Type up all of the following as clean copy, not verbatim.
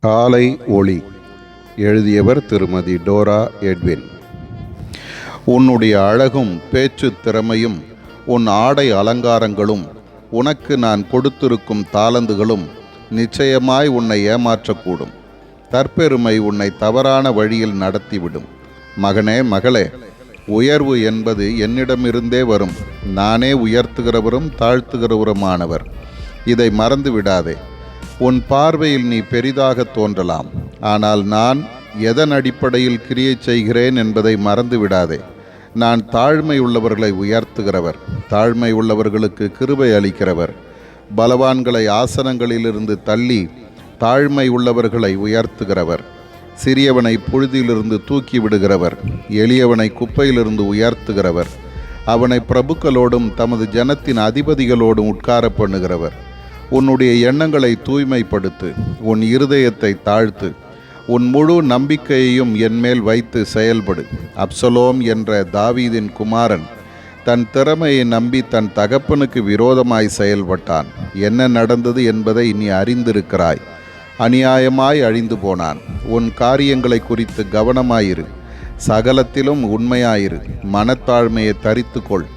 காலை ஒளி. எழுதியவர் திருமதி டோரா எட்வின். உன்னுடைய அழகும் பேச்சு திறமையும் உன் ஆடை அலங்காரங்களும் உனக்கு நான் கொடுத்திருக்கும் தாளந்துகளும் நிச்சயமாய் உன்னை ஏமாற்றக்கூடும். தற்பெருமை உன்னை தவறான வழியில் நடத்திவிடும். மகனே, மகளே, உயர்வு என்பது என்னிடமிருந்தே வரும். நானே உயர்த்துகிறவரும் தாழ்த்துகிறவருமானவர். இதை மறந்து விடாதே. உன் பார்வையில் நீ பெரிதாக தோன்றலாம், ஆனால் நான் எதன் அடிப்படையில் கிரியை செய்கிறேன் என்பதை மறந்து விடாதே. நான் தாழ்மை உள்ளவர்களை உயர்த்துகிறவர், தாழ்மை உள்ளவர்களுக்கு கிருபை அளிக்கிறவர். பலவான்களை ஆசனங்களிலிருந்து தள்ளி தாழ்மை உள்ளவர்களை உயர்த்துகிறவர். சிறியவனை புழுதியிலிருந்து தூக்கி விடுகிறவர், எளியவனை குப்பையிலிருந்து உயர்த்துகிறவர். அவனை பிரபுக்களோடும் தமது ஜனத்தின் அதிபதிகளோடும் உட்கார பண்ணுகிறவர். உன்னுடைய எண்ணங்களை தூய்மைப்படுத்து, உன் இருதயத்தை தாழ்த்து, உன் முழு நம்பிக்கையையும் என்மேல் வைத்து செயல்படு. அப்சலோம் என்ற தாவீதின் குமாரன் தன் திறமையை நம்பி தன் தகப்பனுக்கு விரோதமாய் செயல்பட்டான். என்ன நடந்தது என்பதை நீ அறிந்திருக்கிறாய். அநியாயமாய் அழிந்து போனான். உன் காரியங்களை குறித்து கவனமாயிரு, சகலத்திலும் உண்மையாயிரு. மனத்தாழ்மையை தரித்துக்கொள்.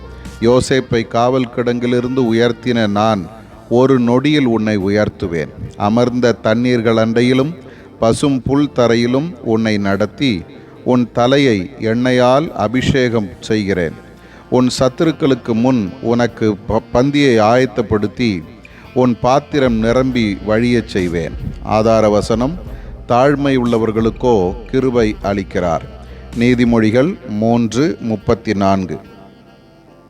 யோசேப்பை காவல் கிடங்கிலிருந்து உயர்த்தின நான் ஒரு நொடியில் உன்னை உயர்த்துவேன். அமர்ந்த தண்ணீர்கள் அண்டையிலும் பசும் புல் தரையிலும் உன்னை நடத்தி உன் தலையை எண்ணெயால் அபிஷேகம் செய்கிறேன். உன் சத்துருக்களுக்கு முன் உனக்கு பந்தியை ஆயத்தப்படுத்தி உன் பாத்திரம் நிரம்பி வழியச் செய்வேன். ஆதார வசனம்: தாழ்மை உள்ளவர்களுக்கோ கிருபை அளிக்கிறார். நீதிமொழிகள் 3:34.